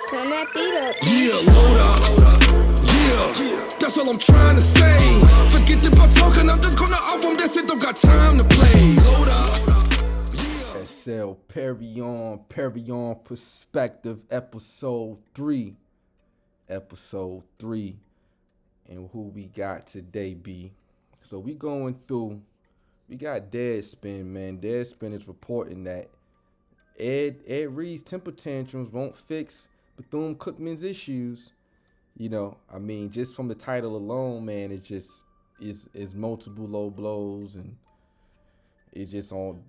Turn that beat up. Yeah, load up. Yeah, that's all I'm trying to say. Forget about talking, I'm just gonna off them. That's it, don't got time to play. Load up. SL Perion Perspective, episode 3. Episode 3. And who we got today, B? So we going through, we got Deadspin, man. Deadspin is reporting that Ed Reed's temper tantrums won't fix Bethune-Cookman's issues. You know, I mean, just from the title alone, man, it just is multiple low blows, and it's just on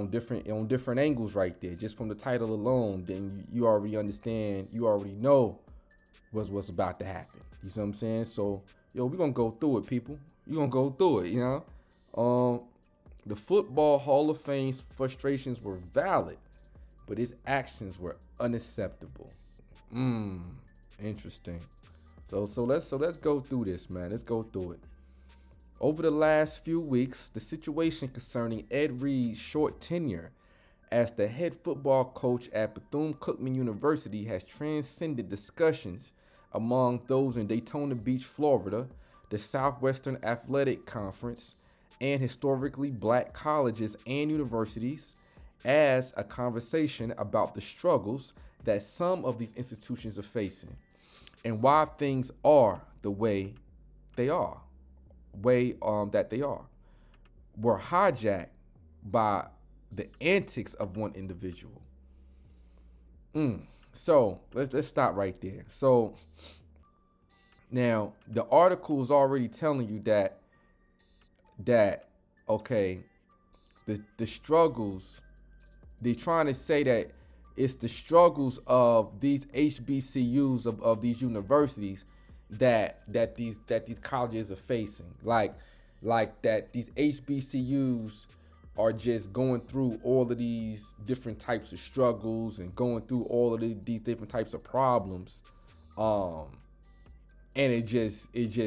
different angles right there. Just from the title alone, then you already understand, you already know what's about to happen. You see what I'm saying? So, yo, we're gonna go through it, people. You're gonna go through it, you know. The Football Hall of Fame's frustrations were valid, but his actions were unacceptable. Interesting. So let's go through this, man. Let's go through it. Over the last few weeks, the situation concerning Ed Reed's short tenure as the head football coach at Bethune-Cookman University has transcended discussions among those in Daytona Beach, Florida, the Southwestern Athletic Conference, and historically black colleges and universities, as a conversation about the struggles that some of these institutions are facing and why things are the way they are, that they are, were hijacked by the antics of one individual. So let's stop right there. So now the article is already telling you that okay, the struggles, they're trying to say that it's the struggles of these HBCUs of these universities that these colleges are facing, like that these HBCUs are just going through all of these different types of struggles and going through all of these different types of problems, and it just it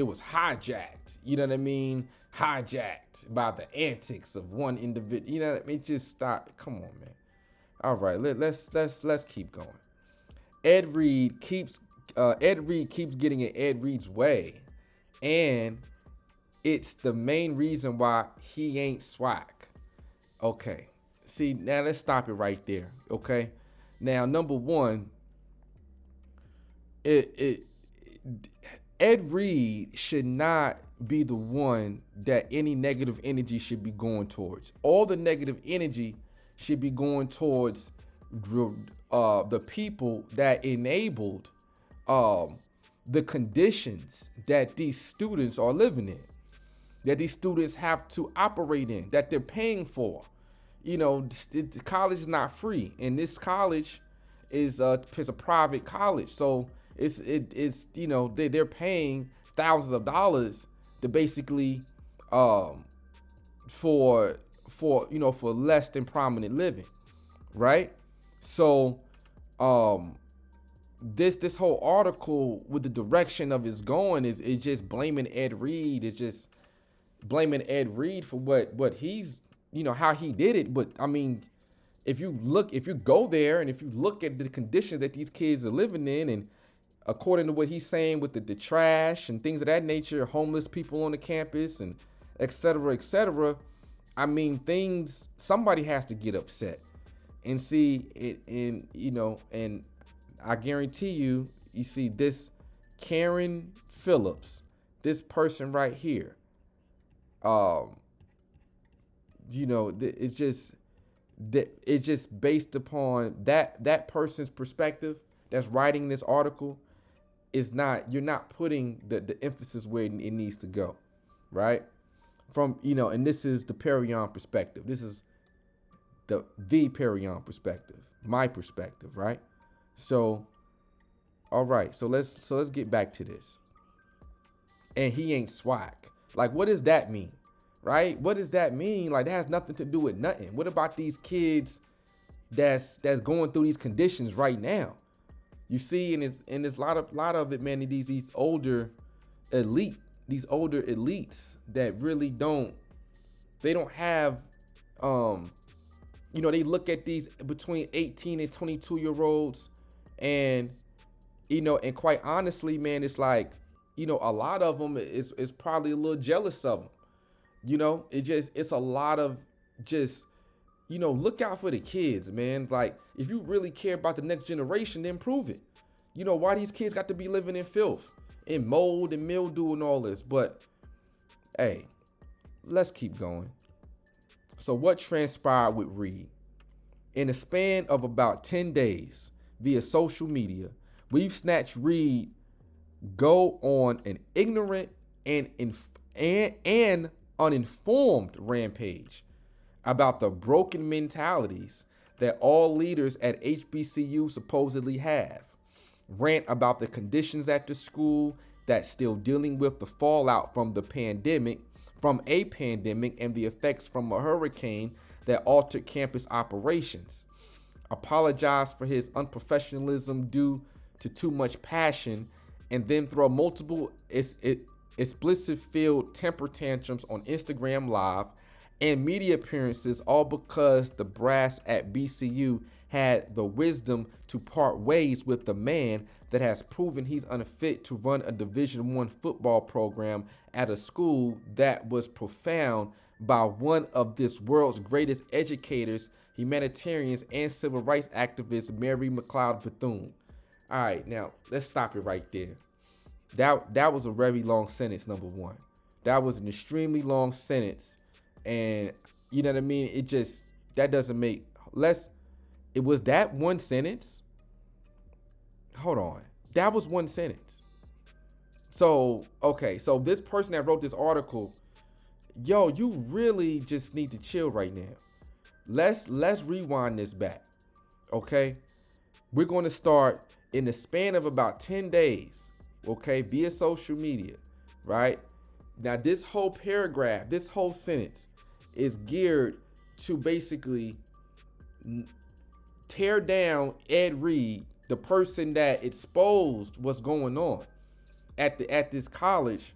was hijacked. You know what I mean? Hijacked by the antics of one individual. You know what I mean? Just stop. Come on, man. All right, let's keep going. Ed Reed keeps getting in Ed Reed's way, and it's the main reason why he ain't SWAC. Okay. See, now let's stop it right there. Okay. Now, number one, Ed Reed should not be the one that any negative energy should be going towards. All the negative energy should be going towards the people that enabled the conditions that these students are living in, that these students have to operate in, that they're paying for. You know, the college is not free, and this college is a private college, so it's they're paying thousands of dollars to basically for less than prominent living, right? So this whole article, with the direction of it's going, is just blaming Ed Reed. It's just blaming Ed Reed for what he's, how he did it. But I mean, if you go there and if you look at the conditions that these kids are living in, and according to what he's saying with the trash and things of that nature, homeless people on the campus and et cetera, I mean, somebody has to get upset and see it. And I guarantee you see this Karen Phillips, this person right here, it's just based upon that person's perspective that's writing this article. You're not putting the emphasis where it needs to go, right? And this is the Perion perspective. This is the Perion perspective, my perspective, right? So, all right. So let's get back to this. And he ain't SWAC. Like, what does that mean, right? What does that mean? Like, that has nothing to do with nothing. What about these kids that's going through these conditions right now? You see, and there's a lot of it, man. These older elites that really don't have you know, they look at these between 18 and 22-year-olds, and, you know, and quite honestly, man, it's like, you know, a lot of them is probably a little jealous of them. You know, it's a lot of just, you know, look out for the kids, man. Like, if you really care about the next generation, then prove it. You know, why these kids got to be living in filth and mold and mildew and all this? But hey, let's keep going. So what transpired with Reed? In a span of about 10 days via social media, we've snatched Reed go on an ignorant and uninformed rampage about the broken mentalities that all leaders at HBCU supposedly have. Rant about the conditions at the school that's still dealing with the fallout from a pandemic and the effects from a hurricane that altered campus operations. Apologize for his unprofessionalism due to too much passion, and then throw multiple explicit-filled temper tantrums on Instagram Live and media appearances, all because the brass at BCU had the wisdom to part ways with the man that has proven he's unfit to run a Division I football program at a school that was profound by one of this world's greatest educators, humanitarians, and civil rights activists, Mary McLeod Bethune. All right, now let's stop it right there. That was a very long sentence, number one. That was an extremely long sentence. And you know what I mean? It just, that doesn't make less. It was that one sentence. Hold on. That was one sentence. So, okay. So this person that wrote this article, yo, you really just need to chill right now. Let's rewind this back. Okay. We're going to start in the span of about 10 days. Okay. Via social media. Right. Now, this whole paragraph, this whole sentence is geared to basically tear down Ed Reed, the person that exposed what's going on at this college,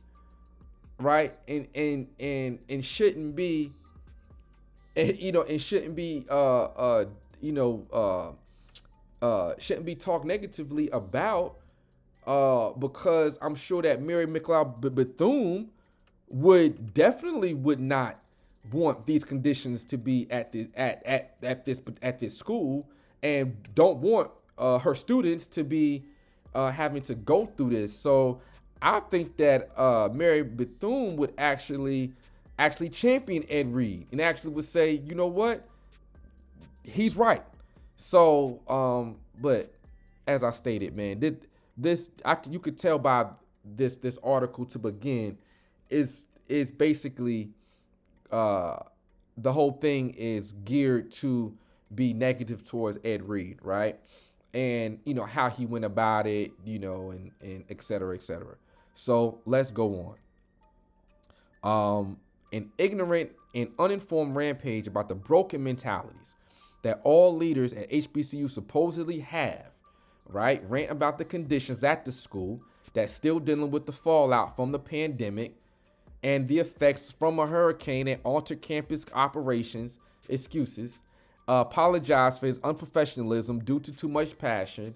right? And shouldn't be, you know, and shouldn't be shouldn't be talked negatively about, because I'm sure that Mary McLeod Bethune would not want these conditions to be at this school, and don't want her students to be having to go through this. So I think that Mary Bethune would actually champion Ed Reed and actually would say, you know what, he's right. So but as I stated, man, you could tell by this article to begin is basically the whole thing is geared to be negative towards Ed Reed, right? And you know how he went about it, you know, and et cetera, et cetera. So let's go on. An ignorant and uninformed rampage about the broken mentalities that all leaders at HBCU supposedly have, right? Rant about the conditions at the school that's still dealing with the fallout from the pandemic and the effects from a hurricane and altered campus operations, excuses, apologize for his unprofessionalism due to too much passion,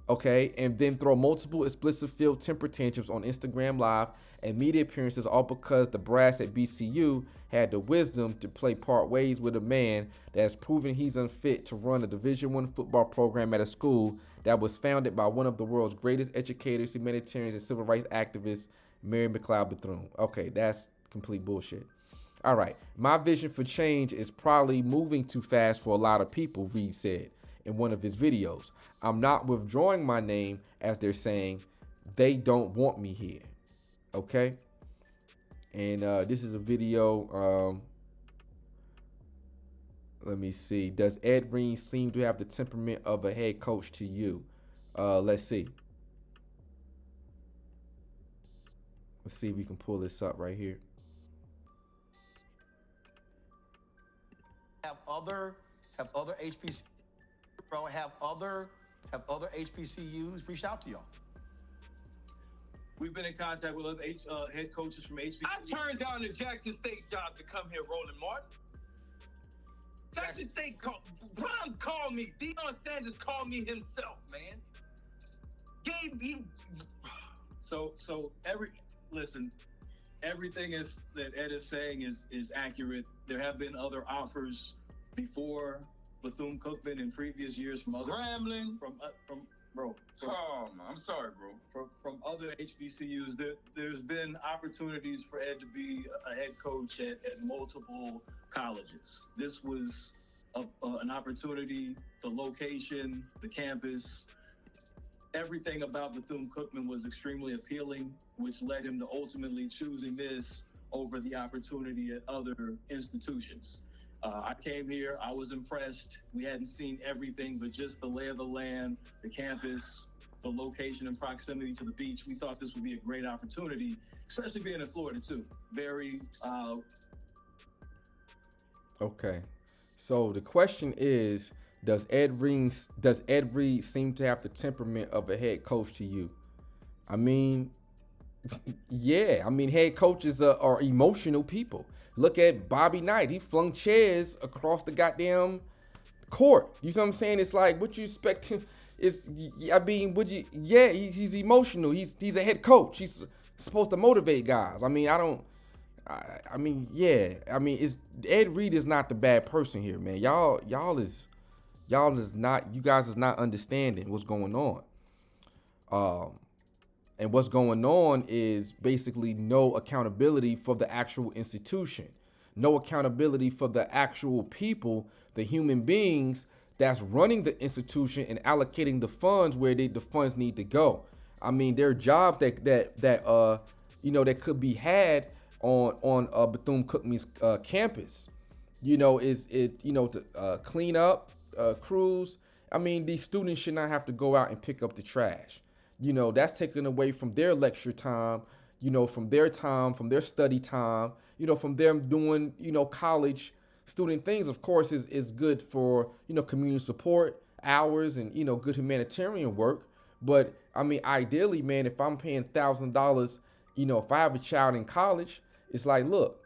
okay, and then throw multiple explicit-filled temper tantrums on Instagram Live and media appearances, all because the brass at BCU had the wisdom to part ways with a man that has proven he's unfit to run a Division I football program at a school that was founded by one of the world's greatest educators, humanitarians, and civil rights activists, Mary McLeod Bethune. Okay, that's complete bullshit. All right, my vision for change is probably moving too fast for a lot of people, Reed said in one of his videos. I'm not withdrawing my name, as they're saying they don't want me here. Okay, and this is a video. Let me see. Does Ed Reed seem to have the temperament of a head coach to you? Let's see. Let's see if we can pull this up right here. Have other HBCUs reach out to y'all? We've been in contact with other head coaches from HBCU. I turned down the Jackson State job to come here, Roland Martin. Jackson State Prime called me. Deion Sanders called me himself, man. Gave me. So everything is that Ed is saying is accurate. There have been other offers before Bethune-Cookman in previous years from other Grambling. I'm sorry, bro. From other HBCUs, there's been opportunities for Ed to be a head coach at multiple colleges. This was an opportunity. The location, the campus, everything about Bethune-Cookman was extremely appealing, which led him to ultimately choosing this over the opportunity at other institutions. I came here, I was impressed. We hadn't seen everything, but just the lay of the land, the campus, the location and proximity to the beach. We thought this would be a great opportunity, especially being in Florida too. Very. Okay. So the question is, does Ed Reed seem to have the temperament of a head coach to you? I mean, yeah. I mean, head coaches are emotional people. Look at Bobby Knight. He flung chairs across the goddamn court. You see what I'm saying? It's like, what you expect him? He's emotional. He's a head coach. He's supposed to motivate guys. I mean, it's Ed Reed is not the bad person here, man. You guys is not understanding what's going on. And what's going on is basically no accountability for the actual institution, no accountability for the actual people, the human beings that's running the institution and allocating the funds where the funds need to go. I mean, there are jobs that could be had on Bethune-Cookman's campus. To clean up crews. I mean, these students should not have to go out and pick up the trash. That's taken away from their lecture time, from their time, from their study time, from them doing, college student things. Of course, is good for, community support hours and, good humanitarian work. But I mean, ideally, man, if I'm paying $1,000, if I have a child in college, it's like, look,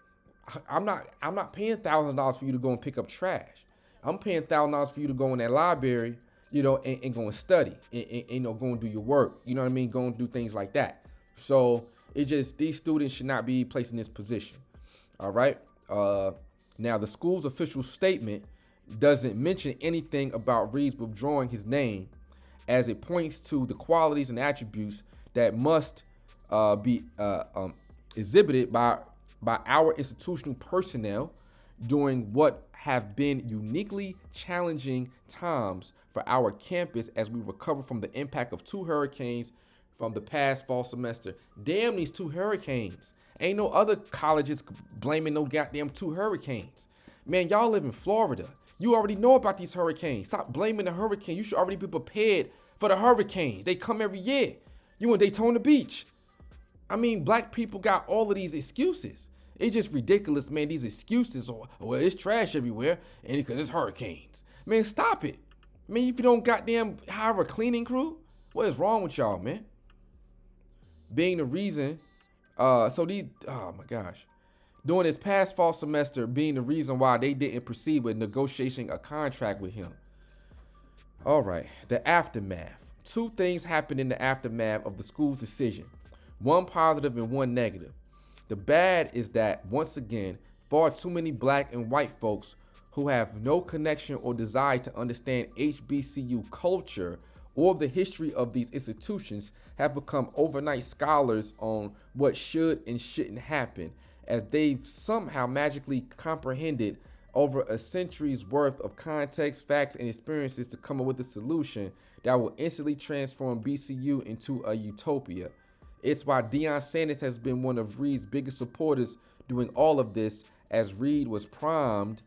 I'm not paying $1,000 for you to go and pick up trash. I'm paying $1,000 for you to go in that library, and go and study and go and do your work. You know what I mean? Go and do things like that. So these students should not be placed in this position. All right. Now the school's official statement doesn't mention anything about Reed's withdrawing his name, as it points to the qualities and attributes that must be exhibited by our institutional personnel during what have been uniquely challenging times for our campus as we recover from the impact of 2 hurricanes from the past fall semester. Damn these 2 hurricanes. Ain't no other colleges blaming no goddamn 2 hurricanes. Man, y'all live in Florida. You already know about these hurricanes. Stop blaming the hurricane. You should already be prepared for the hurricanes. They come every year. You in Daytona Beach. I mean, black people got all of these excuses. It's just ridiculous, man. These excuses, well, it's trash everywhere, and because it's hurricanes. Man, stop it. Man, if you don't goddamn hire a cleaning crew, what is wrong with y'all, man? Being the reason, oh my gosh. During this past fall semester, being the reason why they didn't proceed with negotiating a contract with him. All right, the aftermath. 2 things happened in the aftermath of the school's decision. 1 positive and 1 negative. The bad is that, once again, far too many black and white folks who have no connection or desire to understand HBCU culture or the history of these institutions have become overnight scholars on what should and shouldn't happen, as they've somehow magically comprehended over a century's worth of context, facts, and experiences to come up with a solution that will instantly transform BCU into a utopia. It's why Deion Sanders has been one of Reed's biggest supporters doing all of this, as Reed was primed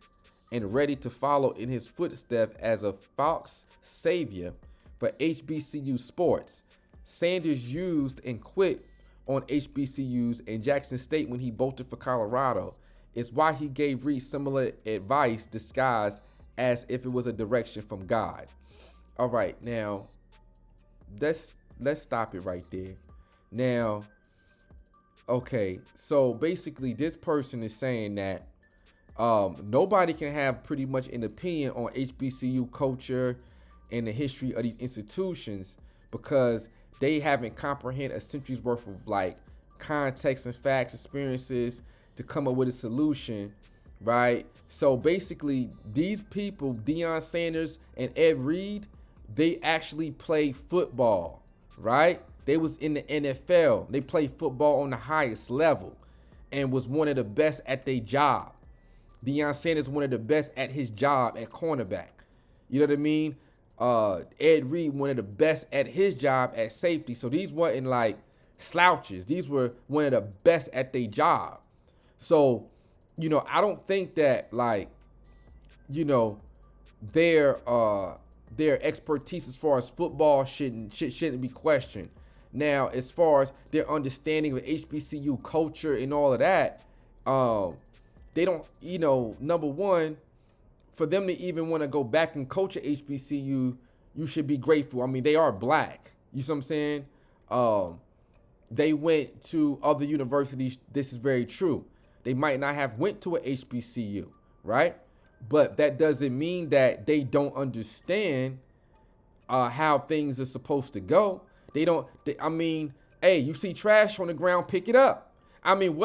and ready to follow in his footsteps as a Fox savior for HBCU sports. Sanders used and quit on HBCUs and Jackson State when he bolted for Colorado. It's why he gave Reed similar advice disguised as if it was a direction from God. All right, now let's stop it right there. Now, okay, so basically this person is saying that Nobody can have pretty much an opinion on HBCU culture and the history of these institutions because they haven't comprehended a century's worth of like context and facts, experiences to come up with a solution, right? So basically, these people, Deion Sanders and Ed Reed, they actually play football, right? They was in the NFL. They played football on the highest level and was one of the best at their job. Deion Sanders one of the best at his job at cornerback. You know what I mean? Ed Reed one of the best at his job at safety. So these weren't like slouches. These were one of the best at their job. So, you know, I don't think that like, you know, their expertise as far as football shouldn't be questioned. Now, as far as their understanding of HBCU culture and all of that, they don't, you know, number one, for them to even want to go back and coach at HBCU, you should be grateful. I mean, they are black. You see what I'm saying? They went to other universities. This is very true. They might not have went to a HBCU, right? But that doesn't mean that they don't understand how things are supposed to go. I mean, hey, you see trash on the ground, pick it up. I mean,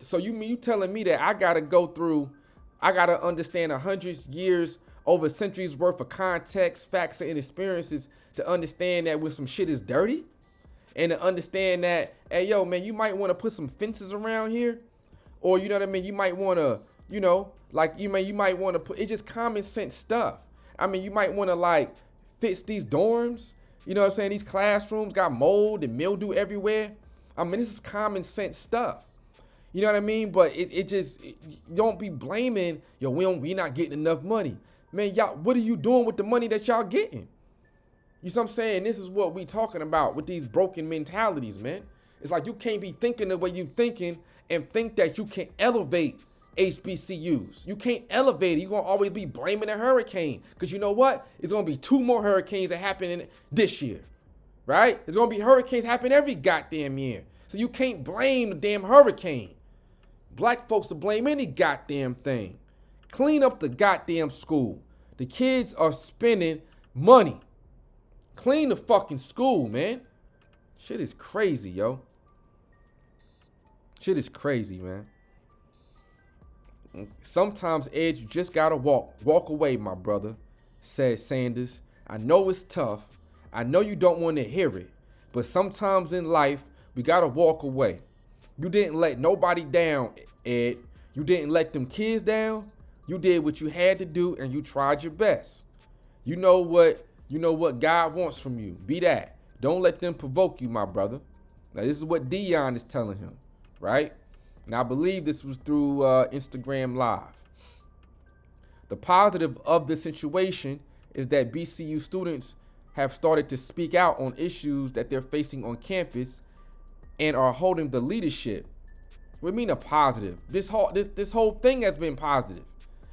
so you telling me that I got to understand 100 years over centuries worth of context, facts, and experiences to understand that when some shit is dirty? And to understand that, hey, yo, man, you might want to put some fences around here. Or, you know what I mean? You might want to, you know, like, you might want to put, it's just common sense stuff. I mean, you might want to, like, fix these dorms. You know what I'm saying? These classrooms got mold and mildew everywhere. I mean, this is common sense stuff. You know what I mean? But you don't be blaming, yo, we not getting enough money. Man, y'all, what are you doing with the money that y'all getting? You see what I'm saying? This is what we talking about with these broken mentalities, man. It's like you can't be thinking the way you thinking and think that you can elevate HBCUs. You can't elevate it. You're going to always be blaming a hurricane. Because you know what? It's going to be 2 more hurricanes that happen this year, right? There's going to be hurricanes happen every goddamn year. So you can't blame the damn hurricane. Black folks to blame any goddamn thing. Clean up the goddamn school. The kids are spending money. Clean the fucking school, man. Shit is crazy, yo. Shit is crazy, man. Sometimes, Ed, you just gotta walk away, my brother, said Sanders. I know it's tough. I know you don't want to hear it. But sometimes in life, we gotta walk away. You didn't let nobody down, Ed. You didn't let them kids down. You did what you had to do, and you tried your best. You know what God wants from you. Be that. Don't let them provoke you, my brother. Now, this is what Deion is telling him, right? And I believe this was through Instagram Live. The positive of the situation is that BCU students have started to speak out on issues that they're facing on campus and are holding the leadership. What do you mean a positive? This whole thing has been positive.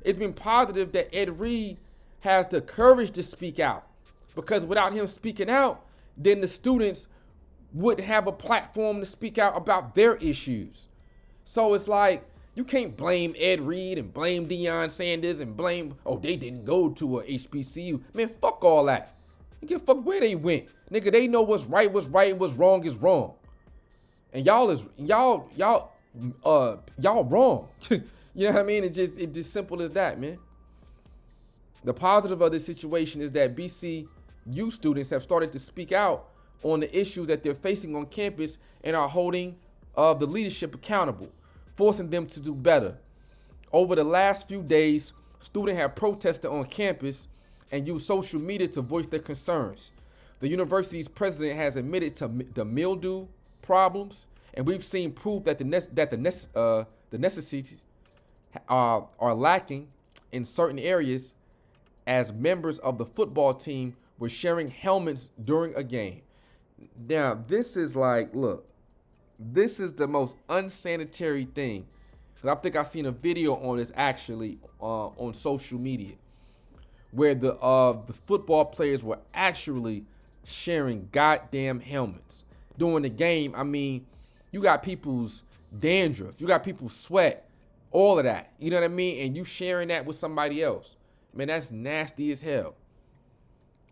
It's been positive that Ed Reed has the courage to speak out, because without him speaking out, then the students wouldn't have a platform to speak out about their issues. So it's like, you can't blame Ed Reed and blame Deion Sanders and blame, they didn't go to a HBCU. Man, fuck all that. You give a fuck where they went. Nigga, they know what's right, what's wrong is wrong. And y'all wrong. You know what I mean? It's just simple as that, man. The positive of this situation is that BCU students have started to speak out on the issues that they're facing on campus and are holding the leadership accountable, forcing them to do better. Over the last few days, students have protested on campus and used social media to voice their concerns. The university's president has admitted to the mildew problems, and we've seen proof that the necessities are lacking in certain areas, as members of the football team were sharing helmets during a game. Now, this is like, look, this is the most unsanitary thing. I think I've seen a video on this actually on social media, where the football players were actually sharing goddamn helmets during the game. I mean, you got people's dandruff, you got people's sweat all of that. You know what I mean? And you sharing that with somebody else. Man, that's nasty as hell.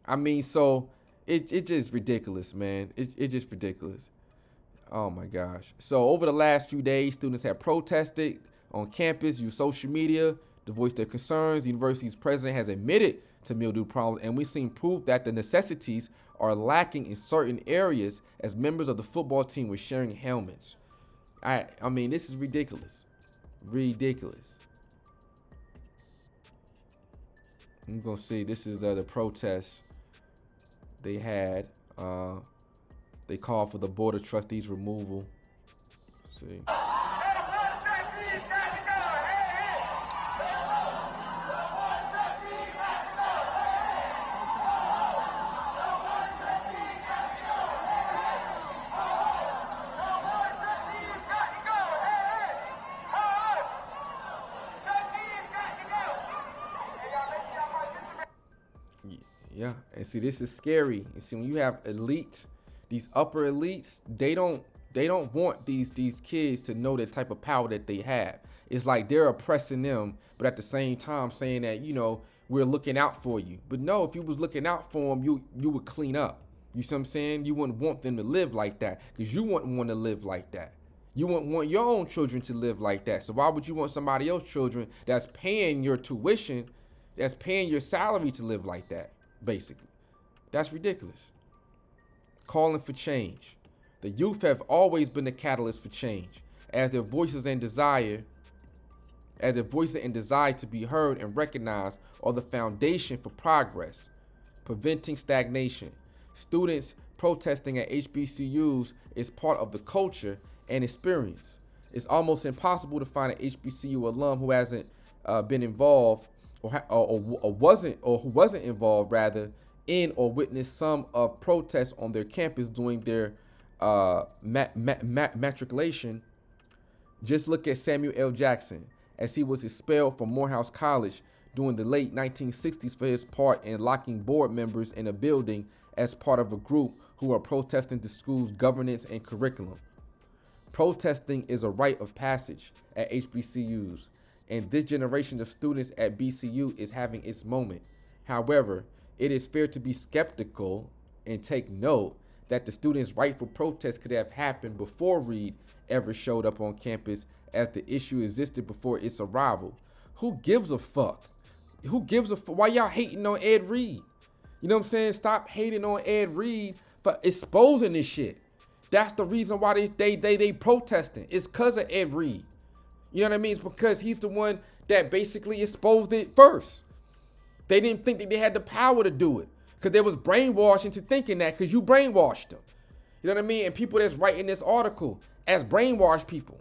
I mean, so it's just ridiculous, man. It's just ridiculous. Oh my gosh. So over the last few days, students have protested on campus, used social media to voice their concerns. The university's president has admitted to mildew problems, and we've seen proof that the necessities are lacking in certain areas as members of the football team were sharing helmets. I mean, this is ridiculous. Ridiculous. I'm gonna see, this is the protest they had. They called for the board of trustees removal. Let's see. Yeah, and see, this is scary. You see, when you have these upper elites, they don't want these kids to know the type of power that they have. It's like they're oppressing them, but at the same time saying that, you know, we're looking out for you. But no, if you was looking out for them, you would clean up. You see what I'm saying? You wouldn't want them to live like that, because you wouldn't want to live like that. You wouldn't want your own children to live like that. So why would you want somebody else's children that's paying your tuition, that's paying your salary to live like that? Basically, that's ridiculous. Calling for change. The youth have always been the catalyst for change, as their voices and desire to be heard and recognized are the foundation for progress, preventing stagnation. Students protesting at HBCUs is part of the culture and experience. It's almost impossible to find an HBCU alum who hasn't been involved who wasn't involved rather in or witnessed some of protests on their campus during their matriculation. Just look at Samuel L. Jackson, as he was expelled from Morehouse College during the late 1960s for his part in locking board members in a building as part of a group who were protesting the school's governance and curriculum. Protesting is a rite of passage at HBCUs, and this generation of students at BCU is having its moment. However, it is fair to be skeptical and take note that the students' rightful protest could have happened before Reed ever showed up on campus, as the issue existed before its arrival. Who gives a fuck? Why y'all hating on Ed Reed? You know what I'm saying? Stop hating on Ed Reed for exposing this shit. That's the reason why they protesting. It's because of Ed Reed. You know what I mean? It's because he's the one that basically exposed it first. They didn't think that they had the power to do it, because they was brainwashed into thinking that, because you brainwashed them. You know what I mean? And people that's writing this article as brainwashed people.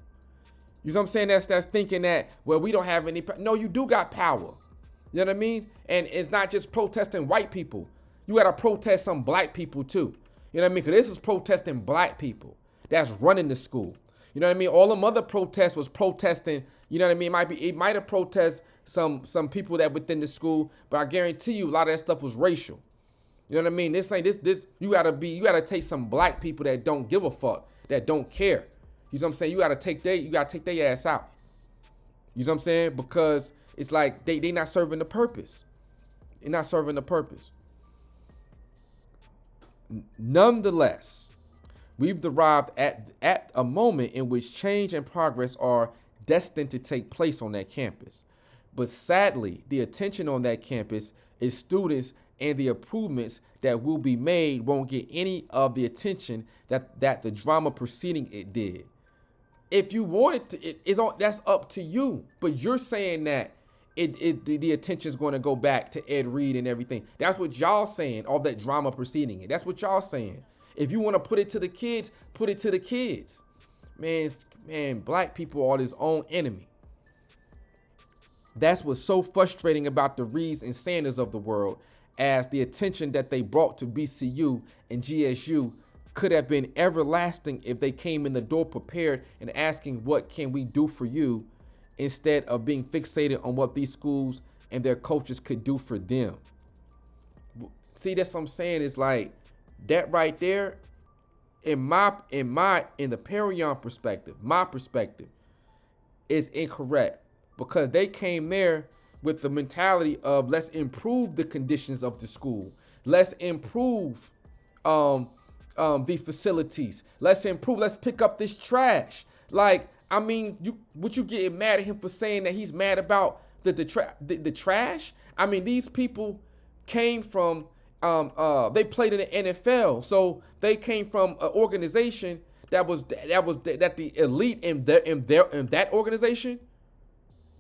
You know what I'm saying? That's thinking that, well, we don't have any. No, you do got power. You know what I mean? And it's not just protesting white people. You got to protest some black people too. You know what I mean? Because this is protesting black people that's running the school. You know what I mean? All them other protests was protesting, you know what I mean? It might have protested some people that within the school, but I guarantee you a lot of that stuff was racial. You know what I mean? This you gotta take some black people that don't give a fuck, that don't care. You know what I'm saying? You gotta take their ass out. You know what I'm saying? Because it's like they not serving the purpose. They're not serving the purpose. Nonetheless, we've arrived at a moment in which change and progress are destined to take place on that campus. But sadly, the attention on that campus is students, and the improvements that will be made won't get any of the attention that the drama preceding it did. If you want it to, that's up to you. But you're saying that the attention is going to go back to Ed Reed and everything. That's what y'all saying, all that drama preceding it. That's what y'all saying. If you want to put it to the kids, put it to the kids. Man, black people are his own enemy. That's what's so frustrating about the Reeds and Sanders of the world, as the attention that they brought to BCU and GSU could have been everlasting if they came in the door prepared and asking, what can we do for you, instead of being fixated on what these schools and their coaches could do for them. See, that's what I'm saying. It's like that right there, in the Perion perspective, my perspective, is incorrect. because they came there with the mentality of let's improve the conditions of the school. Let's improve these facilities. Let's pick up this trash. Like, I mean, you getting mad at him for saying that he's mad about the trash? I mean, these people came from they played in the NFL, so they came from an organization that the elite in that organization,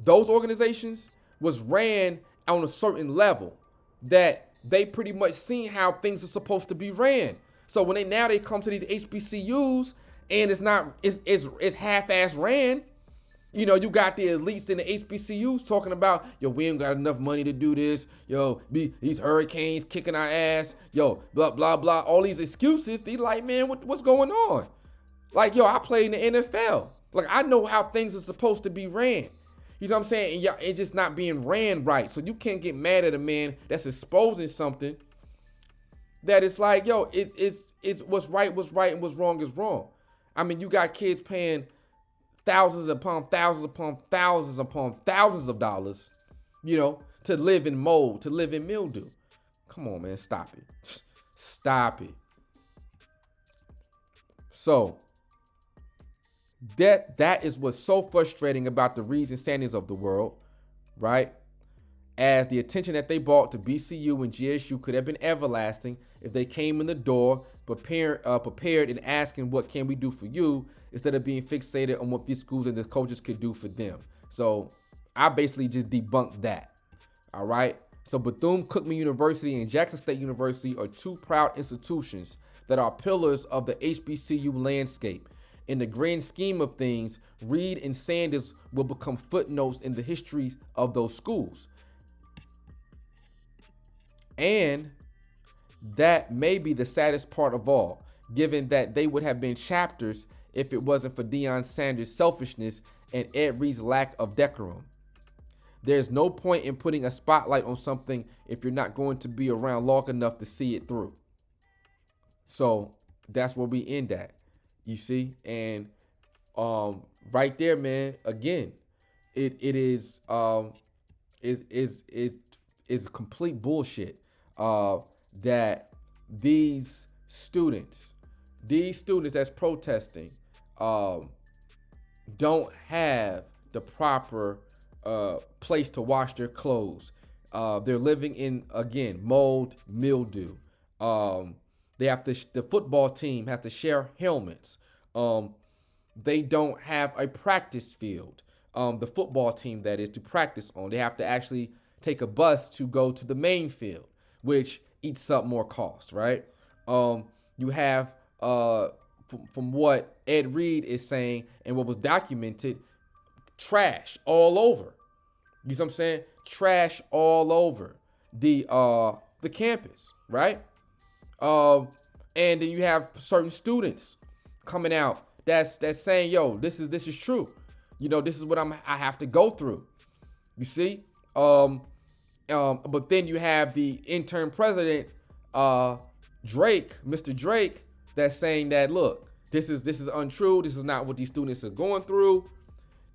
those organizations was ran on a certain level that they pretty much seen how things are supposed to be ran. So when they come to these HBCUs and it's half-ass ran. You know, you got the elites in the HBCUs talking about, yo, we ain't got enough money to do this. Yo, these hurricanes kicking our ass. Yo, blah, blah, blah. All these excuses. They like, man, what's going on? Like, yo, I play in the NFL. Like, I know how things are supposed to be ran. You know what I'm saying? And y'all, it's just not being ran right. So you can't get mad at a man that's exposing something that it's like, yo, it's what's right and what's wrong is wrong. I mean, you got kids paying thousands upon thousands upon thousands upon thousands of dollars, you know, to live in mold, to live in mildew. Come on, man, stop it. Stop it. So that is what's so frustrating about the Reeds and Sanders of the world, right? As the attention that they brought to BCU and GSU could have been everlasting if they came in the door prepared and asking what can we do for you instead of being fixated on what these schools and the coaches could do for them. So I basically just debunked that. All right. So Bethune-Cookman University and Jackson State University are two proud institutions that are pillars of the HBCU landscape. In the grand scheme of things, Reed and Sanders will become footnotes in the histories of those schools. And that may be the saddest part of all, given that they would have been chapters if it wasn't for Deion Sanders' selfishness and Ed Reed's lack of decorum. There's no point in putting a spotlight on something if you're not going to be around long enough to see it through. So that's where we end at, you see? And right there, man, again, it is complete bullshit that these students that's protesting don't have the proper place to wash their clothes. They're living in, again, mold, mildew. The football team has to share helmets. They don't have a practice field. The football team, that is, to practice on. They have to actually take a bus to go to the main field, which eats up more cost, right? You have, from what Ed Reed is saying and what was documented, trash all over. You see what I'm saying? Trash all over the campus, right? And then you have certain students coming out that's saying, yo, this is true. You know, this is what I have to go through. You see? But then you have the interim president, Drake, Mr. Drake, that's saying that, look, this is untrue. This is not what these students are going through.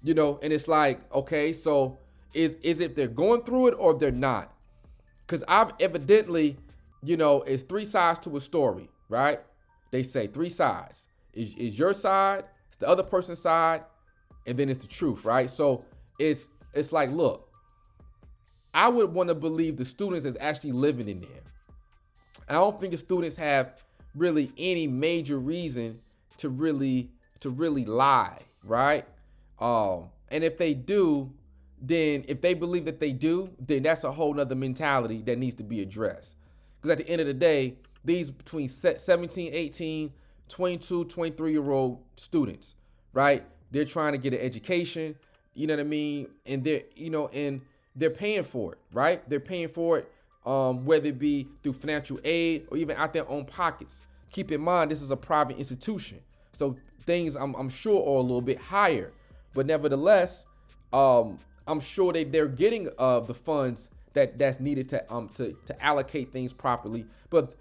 You know, and it's like, okay, so is it they're going through it or they're not? Because I've evidently, you know, it's three sides to a story, right? They say three sides. Is your side, it's the other person's side, and then it's the truth, right? So it's like, look, I would want to believe the students is actually living in there. I don't think the students have really any major reason to really lie, right? And if they do, then if they believe that they do, then that's a whole nother mentality that needs to be addressed. Because at the end of the day, these between 17, 18, 22, 23-year-old students, right? They're trying to get an education, you know what I mean? And they're paying for it, right? They're paying for it, whether it be through financial aid or even out their own pockets. Keep in mind, this is a private institution. So things I'm sure are a little bit higher, but nevertheless, I'm sure they're getting the funds that's needed to allocate things properly, but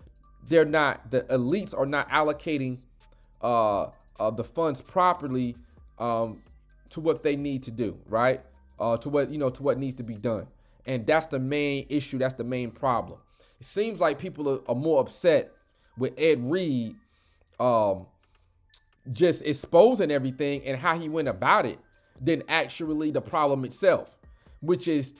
they're not. The elites are not allocating the funds properly to what they need to do, right? to what needs to be done. And that's the main issue. That's the main problem. It seems like people are more upset with Ed Reed just exposing everything and how he went about it than actually the problem itself, which is,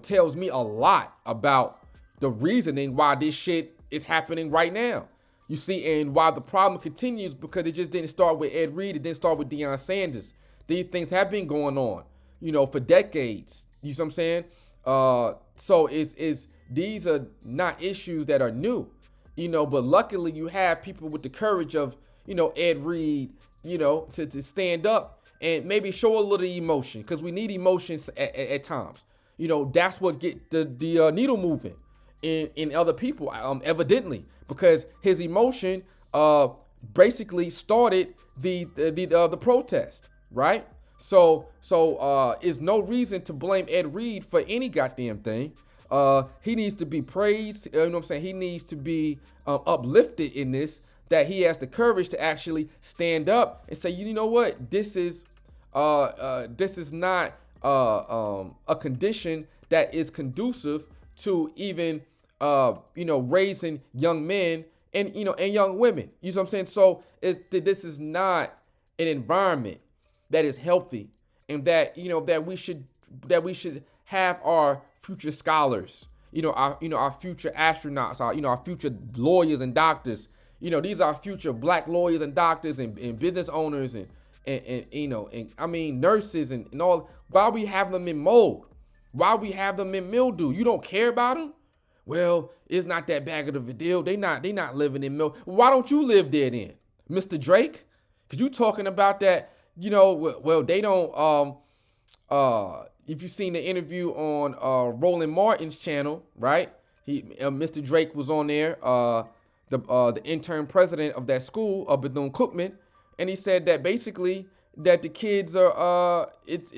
tells me a lot about the reasoning why this shit is happening right now. You see, and why the problem continues, because it just didn't start with Ed Reed. It didn't start with Deion Sanders. These things have been going on, for decades. You see what I'm saying? So these are not issues that are new, but luckily you have people with the courage of, Ed Reed, to stand up and maybe show a little emotion, because we need emotions at times. That's what get the needle moving in other people, evidently, because his emotion basically started the protest, right? So is no reason to blame Ed Reed for any goddamn thing. He needs to be praised. You know what I'm saying? He needs to be uplifted in this, that he has the courage to actually stand up and say, you know what, this is not a condition that is conducive to even raising young men and young women. You know what I'm saying? So this is not an environment that is healthy, and that that we should have our future scholars, our future astronauts, our future lawyers and doctors. These are future black lawyers and doctors and business owners and I mean nurses and all. Why we have them in mold? Why we have them in mildew? You don't care about them? Well, it's not that bad of a deal. They not living in mildew. Why don't you live there then, Mr. Drake? Because you talking about that. Well, they don't. If you've seen the interview on Roland Martin's channel, right? Mr. Drake was on there. The intern president of that school, Bethune-Cookman, and he said that basically that the kids are it's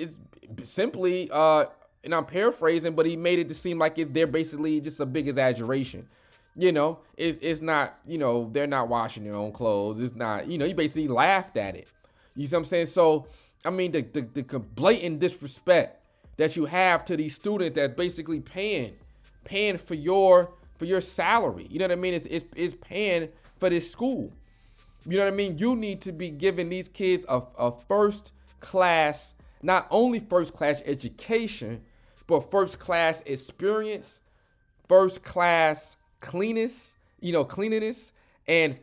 simply and I'm paraphrasing, but he made it to seem like they're basically just a big exaggeration. It's not, they're not washing their own clothes. It's not, he basically laughed at it. You see what I'm saying? So, I mean, the blatant disrespect that you have to these students that's basically paying for your salary. You know what I mean? It's paying for this school. You know what I mean? You need to be giving these kids a first class, not only first class education, but first class experience, first class cleanliness, and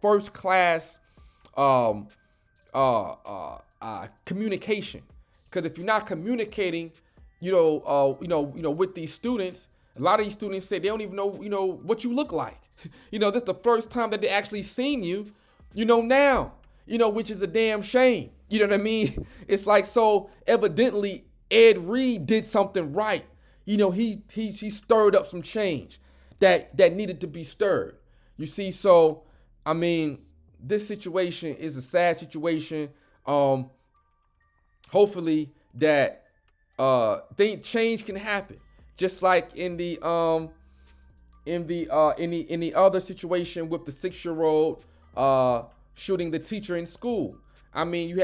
first class communication. Because if you're not communicating, with these students, a lot of these students say they don't even know, what you look like. This is the first time that they actually seen you, now, which is a damn shame. You know what I mean? It's like, so evidently Ed Reed did something right. He stirred up some change that needed to be stirred. You see, so I mean, this situation is a sad situation. Hopefully that change can happen, just like in the other situation with the 6-year-old shooting the teacher in school. I mean, you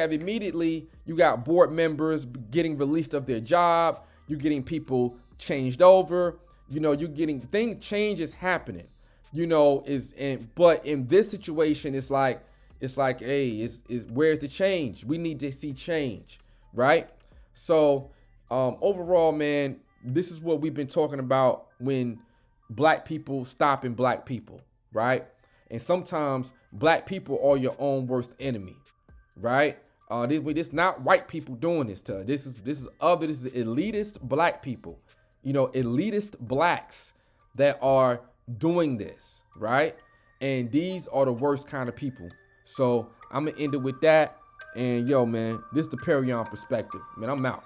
got board members getting released of their job. You're getting people changed over. You're getting change is happening. But in this situation, it's like, hey, where's the change? We need to see change, right? So, overall, man, this is what we've been talking about when black people stopping black people, right? And sometimes black people are your own worst enemy, right? This not white people doing this to us. This is elitist black people, elitist blacks that are doing this, right? And these are the worst kind of people. So I'm gonna end it with that. And yo, man, this is the Perion Perspective. Man, I'm out.